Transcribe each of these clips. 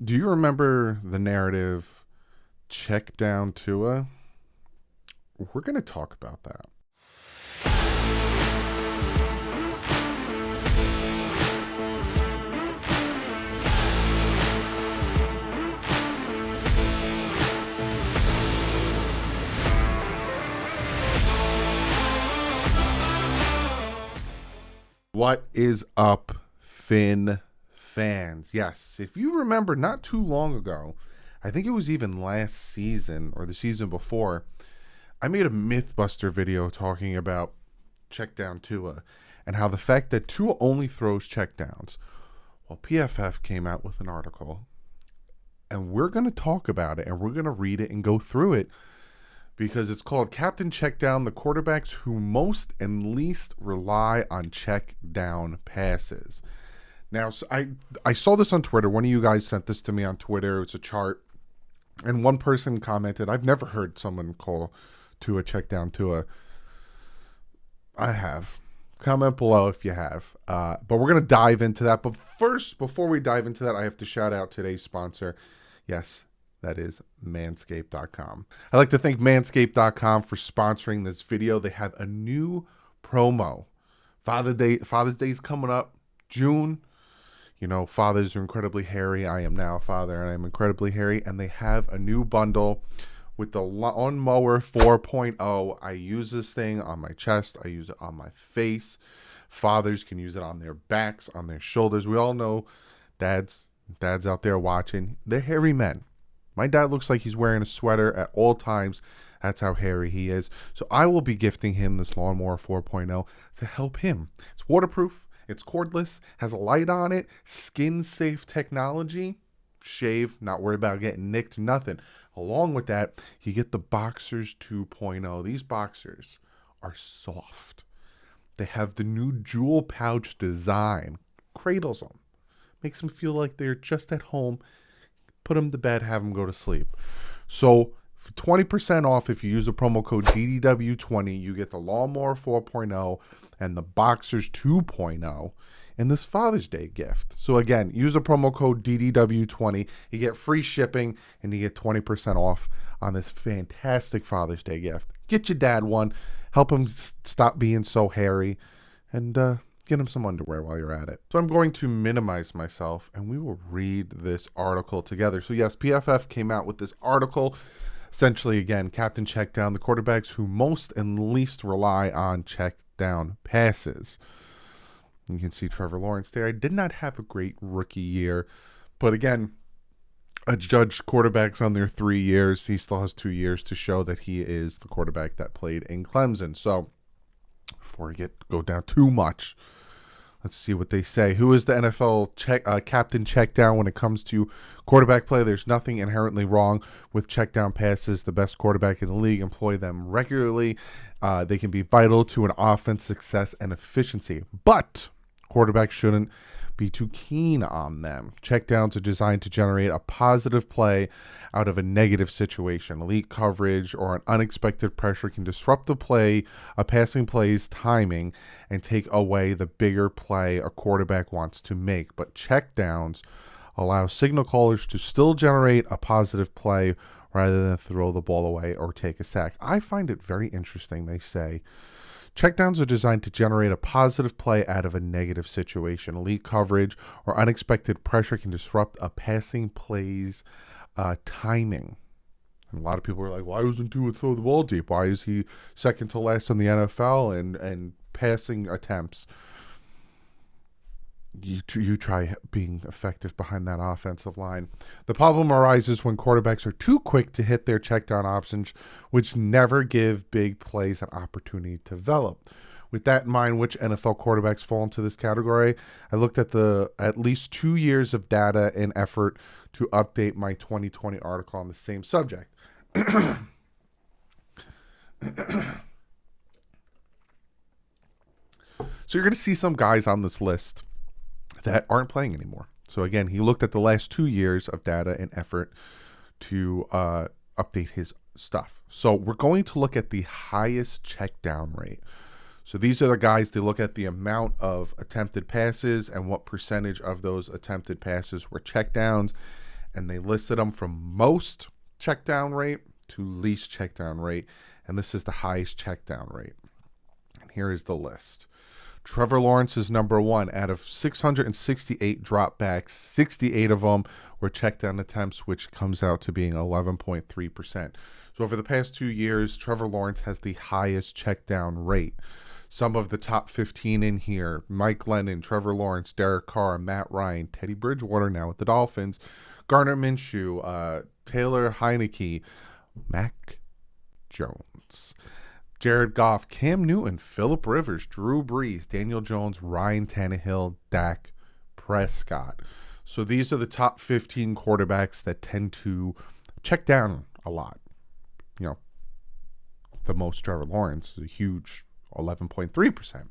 Do you remember the narrative Checkdown Tua? We're going to talk about that. What is up, Finn fans? Yes, if you remember not too long ago, I think it was even last season or the season before, I made a Mythbuster video talking about Checkdown Tua and how the fact that Tua only throws checkdowns. Well, PFF came out with an article, and we're going to talk about it, and we're going to read it and go through it, because it's called Captain Checkdown, the quarterbacks who most and least rely on check down passes. Now, so I saw this on Twitter. One of you guys sent this to me on Twitter. It's a chart. And one person commented, I've never heard someone call Tua Checkdown Tua. I have. Comment below if you have. But we're going to dive into that. But first, before we dive into that, I have to shout out today's sponsor. Yes, that is Manscaped.com. I'd like to thank Manscaped.com for sponsoring this video. They have a new promo. Father's Day is coming up, June. You know, fathers are incredibly hairy. I am now a father, and I'm incredibly hairy. And they have a new bundle with the Lawnmower 4.0. I use this thing on my chest. I use it on my face. Fathers can use it on their backs, on their shoulders. We all know dads out there watching. They're hairy men. My dad looks like he's wearing a sweater at all times. That's how hairy he is. So I will be gifting him this Lawnmower 4.0 to help him. It's waterproof. It's cordless. Has a light on it. Skin-safe technology. Shave. Not worry about getting nicked. Nothing. Along with that, you get the Boxers 2.0. These boxers are soft. They have the new jewel pouch design. Cradles them. Makes them feel like they're just at home. Put them to bed, have them go to sleep. So for 20% off, if you use the promo code DDW20, you get the Lawnmower 4.0 and the Boxers 2.0 and this Father's Day gift. So again, use the promo code DDW20. You get free shipping and you get 20% off on this fantastic Father's Day gift. Get your dad one. Help him stop being so hairy. And get him some underwear while you're at it. So I'm going to minimize myself and we will read this article together. So yes, PFF came out with this article. Essentially, again, Captain Checkdown, the quarterbacks who most and least rely on check down passes. You can see Trevor Lawrence there. I did not have a great rookie year, but again, I judge quarterbacks on their 3 years. He still has 2 years to show that he is the quarterback that played in Clemson. So before we go down too much, let's see what they say. Who is the NFL captain checkdown when it comes to quarterback play? There's nothing inherently wrong with checkdown passes. The best quarterback in the league employ them regularly. They can be vital to an offense success and efficiency, but quarterbacks shouldn't be too keen on them. Checkdowns are designed to generate a positive play out of a negative situation. Elite coverage or an unexpected pressure can disrupt the play, a passing play's timing, and take away the bigger play a quarterback wants to make. But checkdowns allow signal callers to still generate a positive play rather than throw the ball away or take a sack. I find it very interesting. They say checkdowns are designed to generate a positive play out of a negative situation. Elite coverage or unexpected pressure can disrupt a passing play's timing. And a lot of people are like, why wasn't Tua throw the ball deep? Why is he second to last in the NFL and passing attempts? You try being effective behind that offensive line. The problem arises when quarterbacks are too quick to hit their checkdown options, which never give big plays an opportunity to develop. With that in mind, which NFL quarterbacks fall into this category? I looked at at least 2 years of data in effort to update my 2020 article on the same subject. So you're going to see some guys on this list that aren't playing anymore. So again, he looked at the last 2 years of data and effort to update his stuff. So we're going to look at the highest check down rate. So these are the guys, they look at the amount of attempted passes and what percentage of those attempted passes were checkdowns. and they listed them from most check down rate to least check down rate, and this is the highest check down rate. And here is the list. Trevor Lawrence is number one. Out of 668 dropbacks, 68 of them were check down attempts, which comes out to being 11.3%. So over the past 2 years, Trevor Lawrence has the highest check down rate. Some of the top 15 in here: Mike Lennon, Trevor Lawrence, Derek Carr, Matt Ryan, Teddy Bridgewater now with the Dolphins, Gardner Minshew, Taylor Heineke, Mack Jones, Jared Goff, Cam Newton, Phillip Rivers, Drew Brees, Daniel Jones, Ryan Tannehill, Dak Prescott. So these are the top 15 quarterbacks that tend to check down a lot. You know, the most Trevor Lawrence is a huge 11.3%.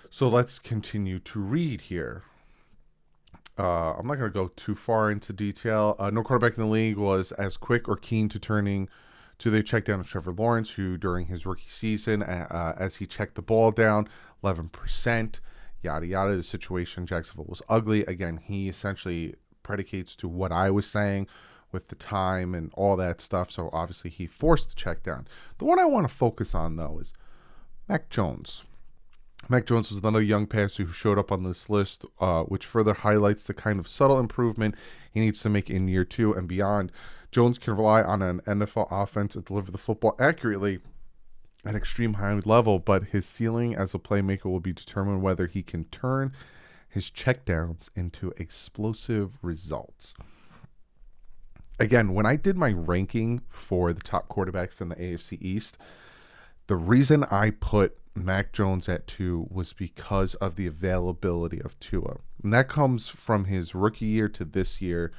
So let's continue to read here. I'm not going to go too far into detail. No quarterback in the league was as quick or keen to turning to the check down of Trevor Lawrence, who during his rookie season, as he checked the ball down, 11%, yada, yada. The situation in Jacksonville was ugly. Again, he essentially predicates to what I was saying with the time and all that stuff. So obviously he forced the check down. The one I want to focus on, though, is Mack Jones. Mack Jones was another young passer who showed up on this list, which further highlights the kind of subtle improvement he needs to make in year 2 and beyond. Jones can rely on an NFL offense to deliver the football accurately at extreme high level, but his ceiling as a playmaker will be determined whether he can turn his checkdowns into explosive results. Again, when I did my ranking for the top quarterbacks in the AFC East, the reason I put Mack Jones at 2 was because of the availability of Tua. And that comes from his rookie year to this year,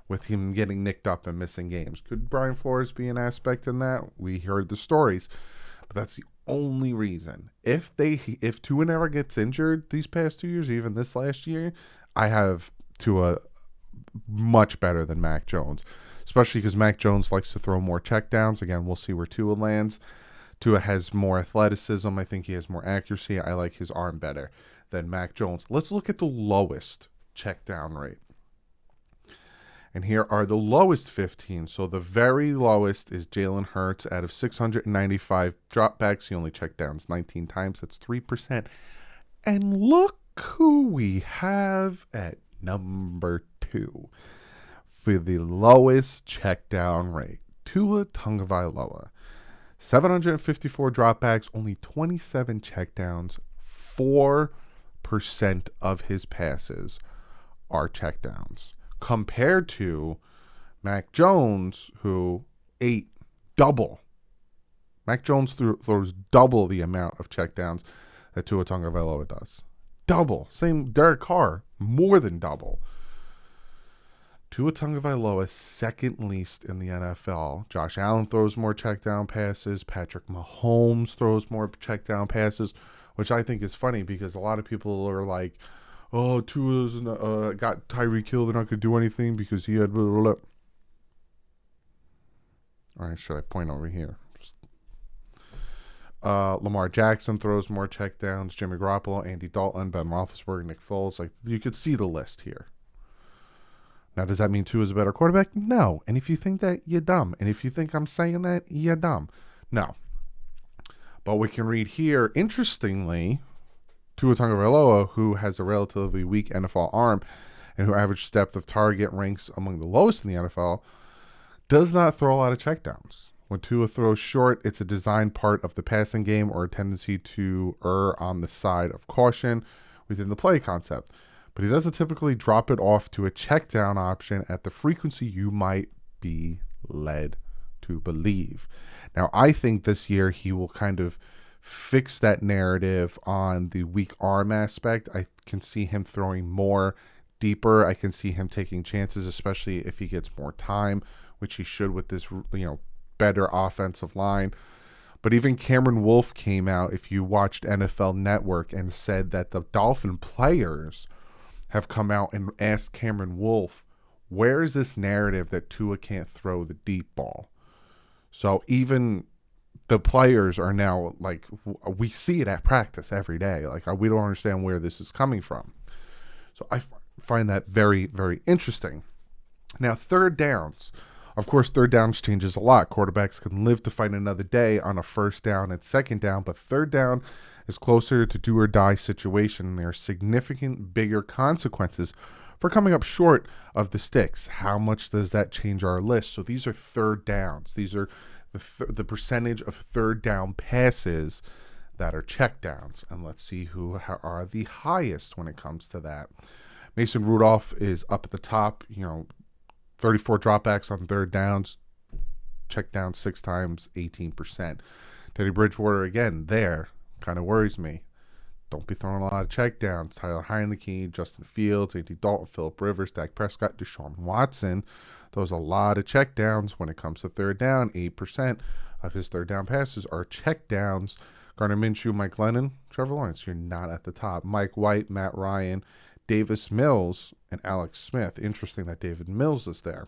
with him getting nicked up and missing games. Could Brian Flores be an aspect in that? We heard the stories, but that's the only reason. If Tua never gets injured these past 2 years, even this last year, I have Tua much better than Mack Jones, especially because Mack Jones likes to throw more checkdowns. Again, we'll see where Tua lands. Tua has more athleticism. I think he has more accuracy. I like his arm better than Mack Jones. Let's look at the lowest checkdown rate. And here are the lowest 15. So the very lowest is Jalen Hurts. Out of 695 dropbacks, he only checked downs 19 times. That's 3%. And look who we have at number 2 for the lowest checkdown rate. Tua Tagovailoa. 754 dropbacks, only 27 checkdowns. 4% of his passes are checkdowns, compared to Mack Jones, who ate double. Mack Jones throws double the amount of checkdowns that Tua Tagovailoa does. Double. Same Derek Carr, more than double. Tua Tagovailoa second least in the NFL. Josh Allen throws more checkdown passes. Patrick Mahomes throws more checkdown passes, which I think is funny because a lot of people are like, oh, Tua's got Tyreek Hill. They're not going to do anything because he had blah, blah, blah. All right, should I point over here? Lamar Jackson throws more checkdowns. Jimmy Garoppolo, Andy Dalton, Ben Roethlisberger, Nick Foles. Like, you could see the list here. Now, does that mean Tua's a better quarterback? No. And if you think that, you're dumb. And if you think I'm saying that, you're dumb. No. But we can read here, interestingly, Tua Tagovailoa, who has a relatively weak NFL arm and who average depth of target ranks among the lowest in the NFL, does not throw a lot of checkdowns. When Tua throws short, it's a design part of the passing game or a tendency to err on the side of caution within the play concept. But he doesn't typically drop it off to a checkdown option at the frequency you might be led to believe. Now, I think this year he will kind of fix that narrative on the weak arm aspect. I can see him throwing more deeper. I can see him taking chances, especially if he gets more time, which he should with this, better offensive line. But even Cameron Wolfe came out, if you watched NFL Network, and said that the Dolphin players have come out and asked Cameron Wolfe, where is this narrative that Tua can't throw the deep ball? So even the players are now like, we see it at practice every day. Like, we don't understand where this is coming from. So I find that very, very interesting. Now, third downs. Of course, third downs changes a lot. Quarterbacks can live to fight another day on a first down and second down, but third down is closer to do or die situation. There are significant bigger consequences for coming up short of the sticks. How much does that change our list? So these are third downs. These are the percentage of third down passes that are checkdowns. And let's see who are the highest when it comes to that. Mason Rudolph is up at the top, 34 dropbacks on third downs, check down 6 times, 18%. Teddy Bridgewater, again, there, kind of worries me. Don't be throwing a lot of check downs. Tyler Heineke, Justin Fields, Andy Dalton, Phillip Rivers, Dak Prescott, Deshaun Watson. Those are a lot of check downs when it comes to third down. 8% of his third down passes are check downs. Gardner Minshew, Mike Lennon, Trevor Lawrence, you're not at the top. Mike White, Matt Ryan, Davis Mills, and Alex Smith. Interesting that David Mills is there.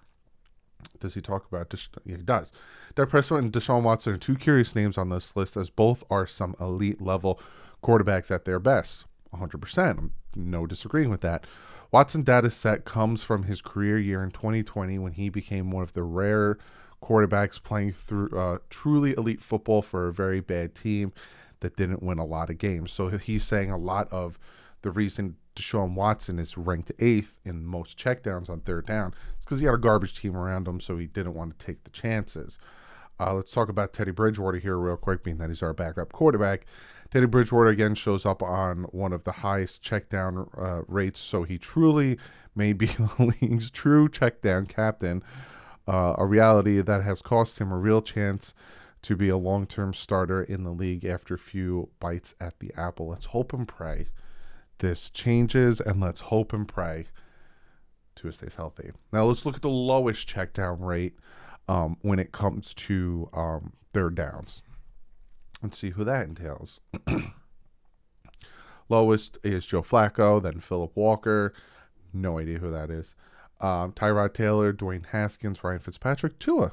Does he talk about yeah, he does. Dak Prescott and Deshaun Watson are 2 curious names on this list, as both are some elite level quarterbacks at their best. 100%. I'm no disagreeing with that. Watson's data set comes from his career year in 2020 when he became one of the rare quarterbacks playing through truly elite football for a very bad team that didn't win a lot of games. So he's saying a lot of the reason Deshaun Watson is ranked 8th in most checkdowns on third down is because he had a garbage team around him, so he didn't want to take the chances. Let's talk about Teddy Bridgewater here real quick, being that he's our backup quarterback. Teddy Bridgewater, again, shows up on one of the highest checkdown rates, so he truly may be the league's true checkdown captain, a reality that has cost him a real chance to be a long-term starter in the league after a few bites at the apple. Let's hope and pray this changes, and let's hope and pray Tua stays healthy. Now let's look at the lowest checkdown rate when it comes to third downs. Let's see who that entails. Lowest is Joe Flacco, then Phillip Walker. No idea who that is. Tyrod Taylor, Dwayne Haskins, Ryan Fitzpatrick, Tua.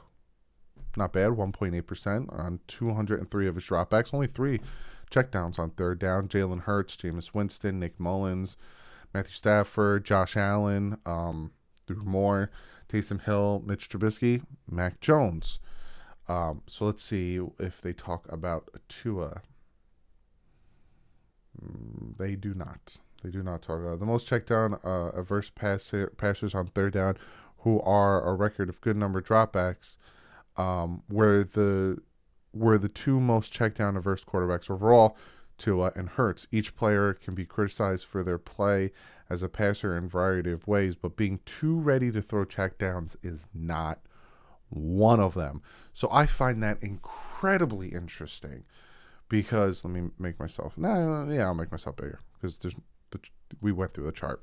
Not bad, 1.8% on 203 of his dropbacks. Only 3 checkdowns on third down. Jalen Hurts, Jameis Winston, Nick Mullins, Matthew Stafford, Josh Allen, Drew Moore, Taysom Hill, Mitch Trubisky, Mack Jones. So let's see if they talk about Tua. They do not. They do not talk about the most checkdown averse passers on third down, who are a record of good number of dropbacks. Where the 2 most checkdown averse quarterbacks overall, Tua and Hurts. Each player can be criticized for their play as a passer in a variety of ways, but being too ready to throw checkdowns is not one of them. So I find that incredibly interesting because, let me make myself, I'll make myself bigger because we went through the chart.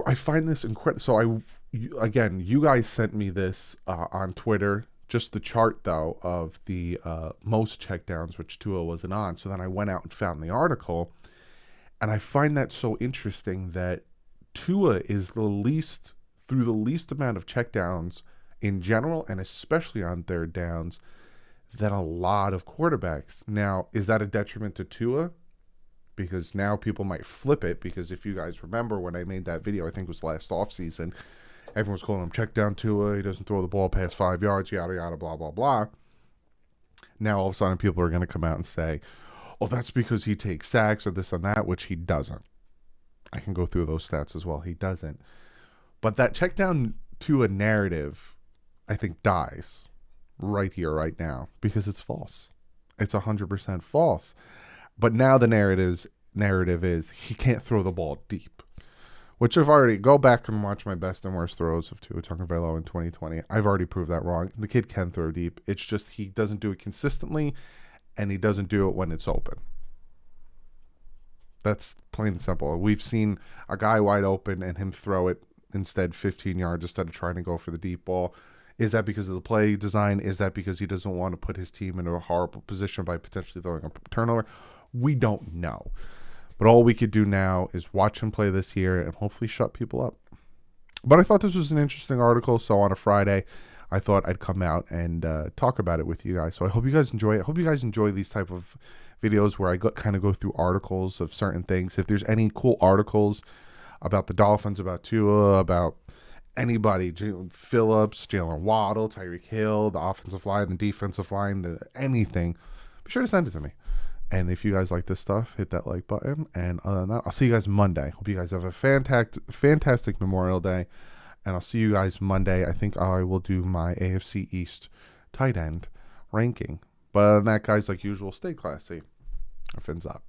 I find this incredible. So you guys sent me this on Twitter, just the chart though of the most checkdowns, which Tua wasn't on. So then I went out and found the article, and I find that so interesting that Tua is the least amount of checkdowns in general, and especially on third downs, than a lot of quarterbacks. Now, is that a detriment to Tua? Because now people might flip it, because if you guys remember when I made that video, I think it was last offseason, everyone was calling him check down Tua, he doesn't throw the ball past 5 yards, yada, yada, blah, blah, blah. Now all of a sudden people are going to come out and say, oh, that's because he takes sacks or this and that, which he doesn't. I can go through those stats as well. He doesn't. But that check down Tua narrative, I think, dies right here, right now, because it's false. It's 100% false. But now the narrative is he can't throw the ball deep, which I've already, go back and watch my best and worst throws of Tua Tagovailoa in 2020. I've already proved that wrong. The kid can throw deep. It's just he doesn't do it consistently, and he doesn't do it when it's open. That's plain and simple. We've seen a guy wide open and him throw it instead 15 yards instead of trying to go for the deep ball. Is that because of the play design? Is that because he doesn't want to put his team into a horrible position by potentially throwing a turnover? We don't know. But all we could do now is watch him play this year and hopefully shut people up. But I thought this was an interesting article, so on a Friday, I thought I'd come out and talk about it with you guys. So I hope you guys enjoy it. I hope you guys enjoy these type of videos where I kind of go through articles of certain things. If there's any cool articles about the Dolphins, about Tua, about anybody, Phillips, Jalen Waddle, Tyreek Hill, the offensive line, the defensive line, anything, be sure to send it to me. And if you guys like this stuff, hit that like button. And other than that, I'll see you guys Monday. Hope you guys have a fantastic Memorial Day. And I'll see you guys Monday. I think I will do my AFC East tight end ranking. But other than that, guys, like usual, stay classy. Fins up.